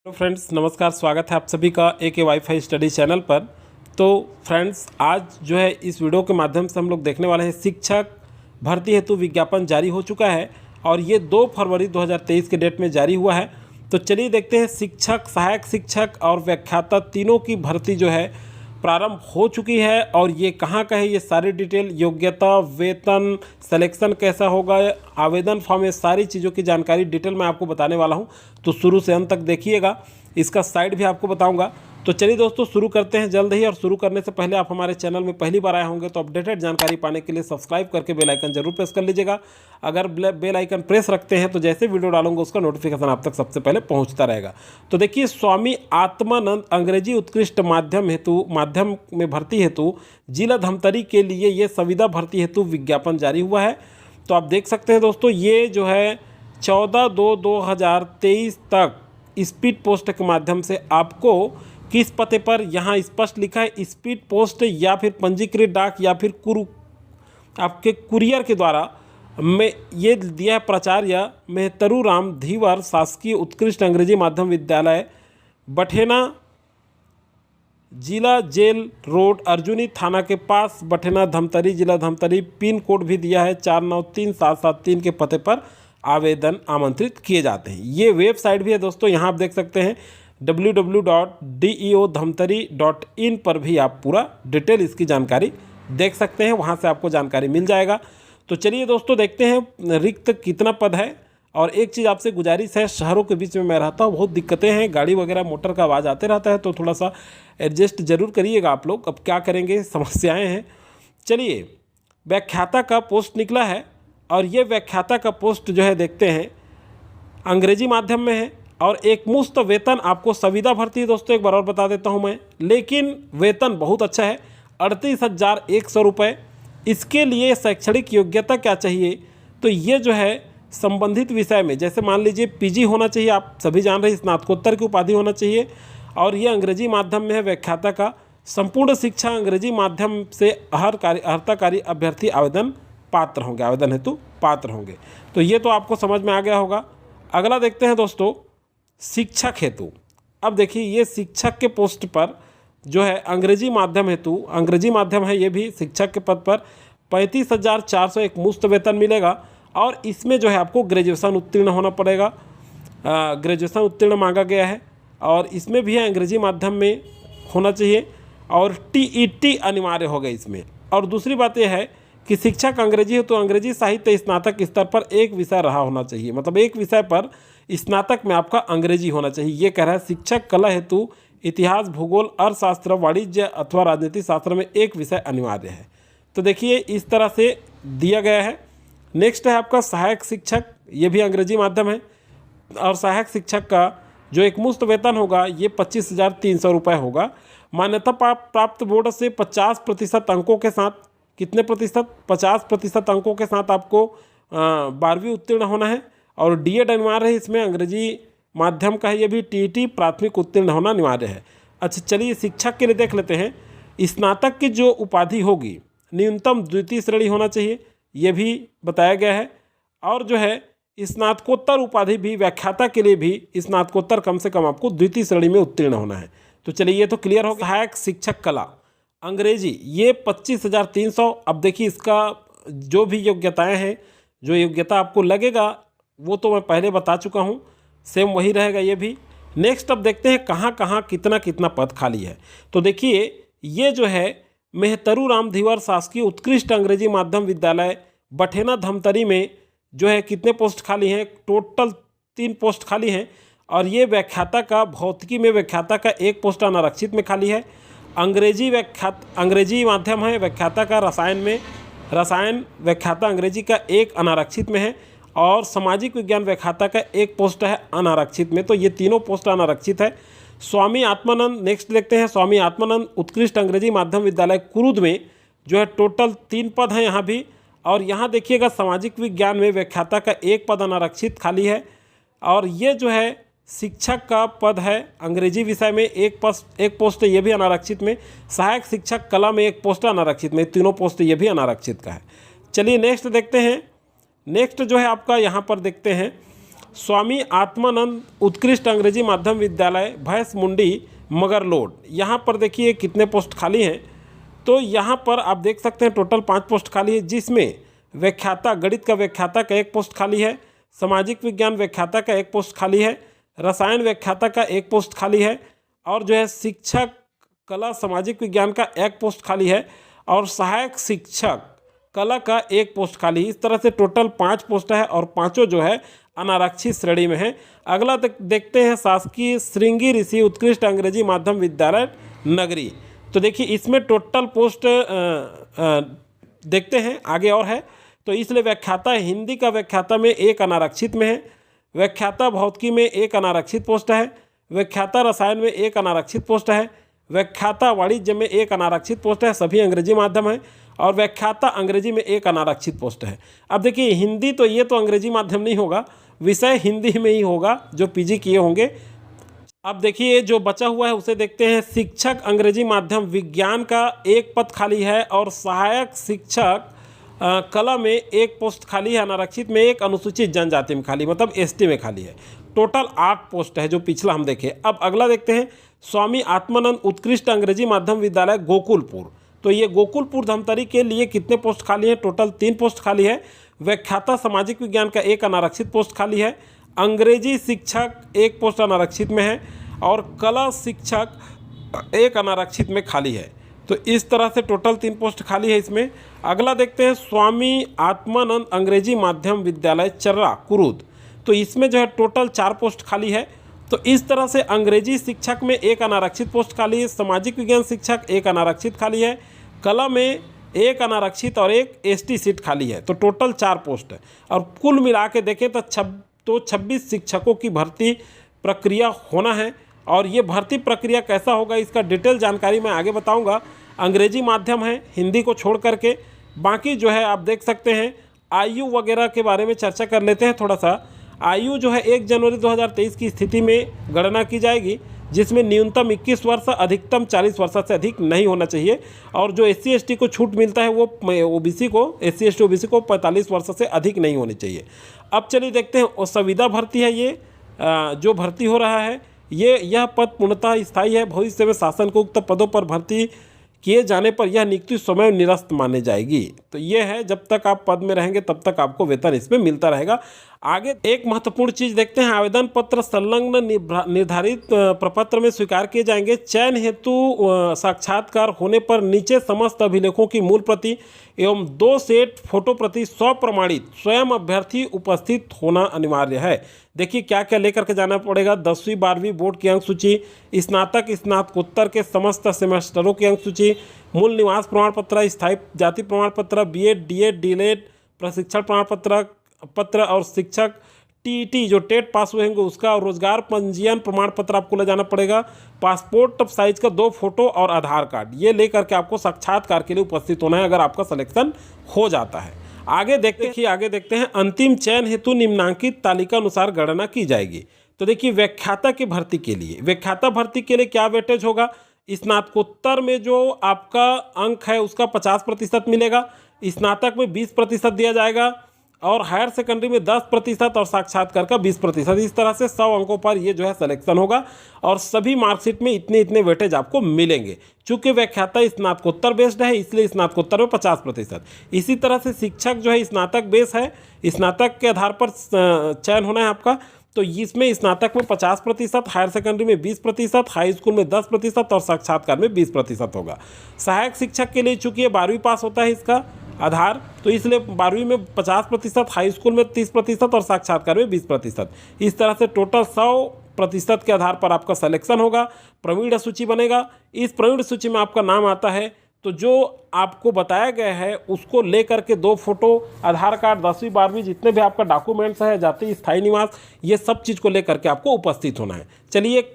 Hello friends, नमस्कार। स्वागत है आप सभी का ए वाईफाई स्टडी चैनल पर। तो फ्रेंड्स, आज जो है इस वीडियो के माध्यम से हम लोग देखने वाले हैं शिक्षक भर्ती हेतु विज्ञापन जारी हो चुका है और ये 2 फरवरी 2023 के डेट में जारी हुआ है। तो चलिए देखते हैं, शिक्षक, सहायक शिक्षक और व्याख्याता तीनों की भर्ती जो है प्रारंभ हो चुकी है और ये कहाँ का है, ये सारी डिटेल, योग्यता, वेतन, सिलेक्शन कैसा होगा, आवेदन फॉर्म, ये सारी चीज़ों की जानकारी डिटेल मैं आपको बताने वाला हूँ। तो शुरू से अंत तक देखिएगा, इसका साइट भी आपको बताऊंगा। तो चलिए दोस्तों, शुरू करते हैं जल्द ही। और शुरू करने से पहले आप हमारे चैनल में पहली बार आए होंगे तो अपडेटेड जानकारी पाने के लिए सब्सक्राइब करके बेल आइकन जरूर प्रेस कर लीजिएगा। अगर बेल आइकन प्रेस रखते हैं तो जैसे वीडियो डालूंगा उसका नोटिफिकेशन आप तक सबसे पहले पहुंचता रहेगा। तो देखिए, स्वामी आत्मानंद अंग्रेजी उत्कृष्ट माध्यम में भर्ती हेतु जिला धमतरी के लिए ये संविदा भर्ती हेतु विज्ञापन जारी हुआ है। तो आप देख सकते हैं दोस्तों, ये जो है 14/2/2023 तक स्पीड पोस्ट के माध्यम से आपको किस पते पर, यहाँ स्पष्ट लिखा है स्पीड पोस्ट या फिर पंजीकृत डाक या फिर आपके कुरियर के द्वारा में ये दिया है। प्राचार्य मेहतरूराम धीवर शासकीय उत्कृष्ट अंग्रेजी माध्यम विद्यालय, बठेना, जिला जेल रोड, अर्जुनी थाना के पास, बठेना, धमतरी, जिला धमतरी। पिन कोड भी दिया है 493773 के पते पर आवेदन आमंत्रित किए जाते हैं। ये वेबसाइट भी है दोस्तों, यहाँ आप देख सकते हैं www.deodhamtari.in पर भी आप पूरा डिटेल इसकी जानकारी देख सकते हैं, वहाँ से आपको जानकारी मिल जाएगा। तो चलिए दोस्तों, देखते हैं रिक्त कितना पद है। और एक चीज़ आपसे गुजारिश है, शहरों के बीच में मैं रहता हूँ, बहुत दिक्कतें हैं, गाड़ी वगैरह मोटर का आवाज़ आते रहता है, तो थोड़ा सा एडजस्ट ज़रूर करिएगा आप लोग। अब क्या करेंगे, समस्याएँ हैं। चलिए, व्याख्याता का पोस्ट निकला है और ये व्याख्याता का पोस्ट जो है देखते हैं अंग्रेजी माध्यम में है और एक मुफ्त वेतन आपको संविदा भर्ती है दोस्तों। एक बार और बता देता हूं मैं, लेकिन वेतन बहुत अच्छा है, 38,100 रुपये। इसके लिए शैक्षणिक योग्यता क्या चाहिए, तो ये जो है संबंधित विषय में, जैसे मान लीजिए पीजी होना चाहिए, आप सभी जान रहे हैं, स्नातकोत्तर की उपाधि होना चाहिए और ये अंग्रेजी माध्यम में है। व्याख्याता का संपूर्ण शिक्षा अंग्रेजी माध्यम से अर्हताकारी अभ्यर्थी आवेदन हेतु पात्र होंगे। तो ये तो आपको समझ में आ गया होगा। अगला देखते हैं दोस्तों, शिक्षक हेतु। अब देखिए, ये शिक्षक के पोस्ट पर जो है अंग्रेजी माध्यम हेतु, अंग्रेजी माध्यम है ये भी, शिक्षक के पद पर 35,400 एक मुफ्त वेतन मिलेगा और इसमें जो है आपको ग्रेजुएशन उत्तीर्ण होना पड़ेगा। ग्रेजुएशन उत्तीर्ण मांगा गया है और इसमें भी है अंग्रेजी माध्यम में होना चाहिए और TET अनिवार्य होगा इसमें। और दूसरी बात यह है कि शिक्षक अंग्रेजी हो तो अंग्रेजी साहित्य स्नातक स्तर पर एक विषय रहा होना चाहिए, मतलब एक विषय पर स्नातक में आपका अंग्रेजी होना चाहिए। ये कह रहा है शिक्षक कला हेतु इतिहास, भूगोल, अर्थशास्त्र, वाणिज्य अथवा राजनीति शास्त्र में एक विषय अनिवार्य है। तो देखिए, इस तरह से दिया गया है। नेक्स्ट है आपका सहायक शिक्षक, ये भी अंग्रेजी माध्यम है और सहायक शिक्षक का जो एक मुफ्त वेतन होगा ये 25,300 रुपये होगा। मान्यता प्राप्त बोर्ड से 50% अंकों के साथ, कितने प्रतिशत, 50% अंकों के साथ आपको 12वीं उत्तीर्ण होना है और DED अनिवार्य है। इसमें अंग्रेजी माध्यम का है ये भी। TET प्राथमिक उत्तीर्ण होना अनिवार्य है। अच्छा, चलिए शिक्षक के लिए देख लेते हैं। स्नातक की जो उपाधि होगी न्यूनतम द्वितीय श्रेणी होना चाहिए, ये भी बताया गया है। और जो है स्नातकोत्तर उपाधि भी, व्याख्याता के लिए भी स्नातकोत्तर कम से कम आपको द्वितीय श्रेणी में उत्तीर्ण होना है। तो चलिए, ये तो क्लियर हो गया। सहायक शिक्षक कला अंग्रेजी, ये 25,300। अब देखिए, इसका जो भी योग्यताएं हैं, जो योग्यता आपको लगेगा वो तो मैं पहले बता चुका हूँ, सेम वही रहेगा ये भी। नेक्स्ट अब देखते हैं कहाँ कहाँ कितना कितना पद खाली है। तो देखिए, ये जो है मेहतरूराम धीवर शासकीय उत्कृष्ट अंग्रेजी माध्यम विद्यालय, बठेना, धमतरी में जो है कितने पोस्ट खाली हैं, टोटल 3 पोस्ट खाली हैं। और ये व्याख्याता का, भौतिकी में व्याख्याता का 1 पोस्ट अनारक्षित में खाली है। अंग्रेजी माध्यम है व्याख्याता का, रसायन व्याख्याता अंग्रेजी का 1 अनारक्षित में है और सामाजिक विज्ञान व्याख्याता का 1 पोस्ट है अनारक्षित में। तो ये तीनों पोस्ट अनारक्षित है। स्वामी आत्मानंद, नेक्स्ट देखते हैं, स्वामी आत्मानंद उत्कृष्ट अंग्रेजी माध्यम विद्यालय कुरुद में जो है टोटल 3 पद हैं यहाँ भी। और यहाँ देखिएगा, सामाजिक विज्ञान में व्याख्याता का 1 पद अनारक्षित खाली है। और ये जो है शिक्षक का पद है अंग्रेजी विषय में, एक पोस्ट ये भी अनारक्षित में। सहायक शिक्षक कला में 1 पोस्ट अनारक्षित में, तीनों पोस्ट ये भी अनारक्षित का है। चलिए नेक्स्ट देखते हैं। नेक्स्ट जो है आपका यहाँ पर देखते हैं स्वामी आत्मानंद उत्कृष्ट अंग्रेजी माध्यम विद्यालय भैंसमुंडी मगरलोड। यहाँ पर देखिए कितने पोस्ट खाली हैं। तो यहाँ पर आप देख सकते हैं टोटल 5 पोस्ट खाली है, जिसमें व्याख्याता गणित का व्याख्याता का 1 पोस्ट खाली है, सामाजिक विज्ञान व्याख्याता का 1 पोस्ट खाली है, रसायन व्याख्याता का 1 पोस्ट खाली है, और जो है शिक्षक कला सामाजिक विज्ञान का 1 पोस्ट खाली है, और सहायक शिक्षक कला का 1 पोस्ट खाली। इस तरह से टोटल 5 पोस्ट है और पांचों जो है अनारक्षित श्रेणी में है। अगला देखते हैं शासकीय श्रृंगी ऋषि उत्कृष्ट अंग्रेजी माध्यम विद्यालय नगरी। तो देखिए इसमें टोटल पोस्ट देखते हैं आगे और है। तो इसलिए व्याख्याता हिंदी का व्याख्याता में 1 अनारक्षित में है, व्याख्याता भौतिकी में 1 अनारक्षित पोस्ट है, व्याख्याता रसायन में 1 अनारक्षित पोस्ट है, व्याख्याता वाणिज्य में 1 अनारक्षित पोस्ट है, सभी अंग्रेजी माध्यम है, और व्याख्याता अंग्रेजी में 1 अनारक्षित पोस्ट है। अब देखिए हिंदी तो ये तो अंग्रेजी माध्यम नहीं होगा, विषय हिंदी में ही होगा जो पीजी किए होंगे। अब देखिए जो बचा हुआ है उसे देखते हैं। शिक्षक अंग्रेजी माध्यम विज्ञान का 1 पद खाली है, और सहायक शिक्षक कला में 1 पोस्ट खाली है अनारक्षित में, 1 अनुसूचित जनजाति में खाली, मतलब एसटी में खाली है। टोटल 8 पोस्ट है जो पिछला हम देखे। अब अगला देखते हैं स्वामी आत्मानंद उत्कृष्ट अंग्रेजी माध्यम विद्यालय गोकुलपुर। तो ये गोकुलपुर धमतरी के लिए कितने पोस्ट खाली हैं? टोटल 3 पोस्ट खाली है। व्याख्याता सामाजिक विज्ञान का 1 अनारक्षित पोस्ट खाली है, अंग्रेजी शिक्षक 1 पोस्ट अनारक्षित में है, और कला शिक्षक 1 अनारक्षित में खाली है। तो इस तरह से टोटल 3 पोस्ट खाली है इसमें। अगला देखते हैं स्वामी आत्मानंद अंग्रेजी माध्यम विद्यालय चर्रा कुरुद। तो इसमें जो है टोटल 4 पोस्ट खाली है। तो इस तरह से अंग्रेजी शिक्षक में 1 अनारक्षित पोस्ट खाली है, सामाजिक विज्ञान शिक्षक 1 अनारक्षित खाली है, कला में 1 अनारक्षित और 1 एसटी सीट खाली है। तो टोटल 4 पोस्ट है, और कुल मिला के देखें तो 26 शिक्षकों की भर्ती प्रक्रिया होना है। और ये भर्ती प्रक्रिया कैसा होगा इसका डिटेल जानकारी मैं आगे बताऊंगा। अंग्रेजी माध्यम है हिंदी को छोड़ करके, बाकी जो है आप देख सकते हैं। आयु वगैरह के बारे में चर्चा कर लेते हैं थोड़ा सा। आयु जो है 1 जनवरी 2023 की स्थिति में गणना की जाएगी, जिसमें न्यूनतम 21 वर्ष, अधिकतम 40 वर्ष से अधिक नहीं होना चाहिए। और जो SC ST को छूट मिलता है वो OBC को, SC ST OBC को 45 वर्ष से अधिक नहीं होनी चाहिए। अब चलिए देखते हैं संविदा भर्ती है। ये जो भर्ती हो रहा है यह पद पूर्णतः स्थायी है। भविष्य में शासन को उक्त पदों पर भर्ती किए जाने पर यह नियुक्ति स्वयं निरस्त मानी जाएगी। तो ये है, जब तक आप पद में रहेंगे तब तक आपको वेतन इसमें मिलता रहेगा। आगे एक महत्वपूर्ण चीज़ देखते हैं। आवेदन पत्र संलग्न निर्धारित प्रपत्र में स्वीकार किए जाएंगे। चयन हेतु साक्षात्कार होने पर नीचे समस्त अभिलेखों की मूल प्रति एवं 2 सेट फोटो प्रति स्वप्रमाणित स्वयं अभ्यर्थी उपस्थित होना अनिवार्य है। देखिए क्या क्या लेकर के जाना पड़ेगा। 10वीं 12वीं बोर्ड की अंक सूची, स्नातक स्नातकोत्तर के समस्त सेमेस्टरों की अंक सूची, मूल निवास प्रमाण पत्र, स्थायी जाति प्रमाण पत्र, BEd DEd DLEd प्रशिक्षण प्रमाण पत्र और शिक्षक TET जो टेट पास हुए होंगे उसका, और रोजगार पंजीयन प्रमाण पत्र आपको ले जाना पड़ेगा। पासपोर्ट साइज का 2 फोटो और आधार कार्ड, ये लेकर के आपको साक्षात्कार के लिए उपस्थित होना है अगर आपका सिलेक्शन हो जाता है। आगे देखते हैं। अंतिम चयन हेतु निम्नांकित तालिका अनुसार गणना की जाएगी। तो देखिए व्याख्याता की भर्ती के लिए क्या वेटेज होगा। स्नातकोत्तर में जो आपका अंक है उसका 50% मिलेगा, स्नातक में 20% दिया जाएगा, और हायर सेकेंडरी में 10% और साक्षात्कार का 20%। इस तरह से 100 अंकों पर ये जो है सिलेक्शन होगा, और सभी मार्कशीट में इतने वेटेज आपको मिलेंगे। चूँकि व्याख्याता स्नातकोत्तर बेस्ड है इसलिए स्नातकोत्तर में 50%। इसी तरह से शिक्षक जो है स्नातक बेस है, स्नातक के आधार पर चयन होना है आपका। तो इसमें स्नातक में 50%, हायर सेकेंडरी में 20%, हाई स्कूल में 10% और साक्षात्कार में 20% होगा। सहायक शिक्षक के लिए चूँकि 12वीं पास होता है इसका आधार, तो इसलिए 12वीं में 50%, हाई स्कूल में 30% और साक्षात्कार में 20%। इस तरह से टोटल 100% के आधार पर आपका सिलेक्शन होगा। प्रवीण सूची बनेगा। इस प्रवीण सूची में आपका नाम आता है तो जो आपको बताया गया है उसको लेकर के 2 फोटो, आधार कार्ड, 10वीं 12वीं जितने भी आपका डॉक्यूमेंट्स है, जाति स्थायी निवास, ये सब चीज़ को लेकर के आपको उपस्थित होना है। चलिए एक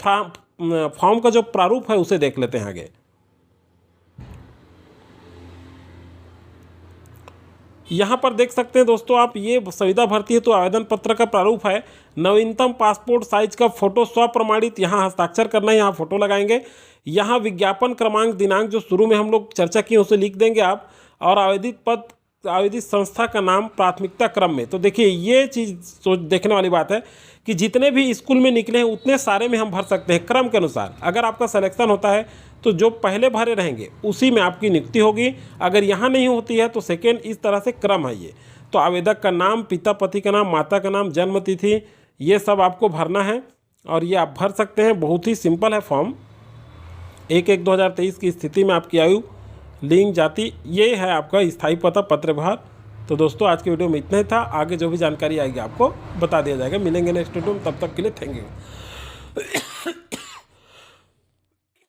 फॉर्म का जो प्रारूप है उसे देख लेते हैं आगे। यहाँ पर देख सकते हैं दोस्तों आप, ये संविदा भर्ती है तो आवेदन पत्र का प्रारूप है। नवीनतम पासपोर्ट साइज का फोटो स्वप्रमाणित, यहाँ हस्ताक्षर करना है, यहाँ फोटो लगाएंगे। यहाँ विज्ञापन क्रमांक दिनांक जो शुरू में हम लोग चर्चा की उसे लिख देंगे आप, और आवेदित पद आवेदित संस्था का नाम प्राथमिकता क्रम में। तो देखिए ये चीज़ सोच देखने वाली बात है कि जितने भी स्कूल में निकले हैं उतने सारे में हम भर सकते हैं क्रम के अनुसार। अगर आपका सिलेक्शन होता है तो जो पहले भरे रहेंगे उसी में आपकी नियुक्ति होगी। अगर यहाँ नहीं होती है तो सेकेंड, इस तरह से क्रम है ये। तो आवेदक का नाम, पिता पति का नाम, माता का नाम, जन्म तिथि, ये सब आपको भरना है और ये आप भर सकते हैं। बहुत ही सिंपल है फॉर्म। 1/1/2023 की स्थिति में आपकी आयु, लिंग, जाति, ये है आपका स्थायी पता, पत्र व्यवहार। तो दोस्तों आज के वीडियो में इतना ही था। आगे जो भी जानकारी आएगी आपको बता दिया जाएगा। मिलेंगे नेक्स्ट वीडियो में, तब तक के लिए थैंक यू।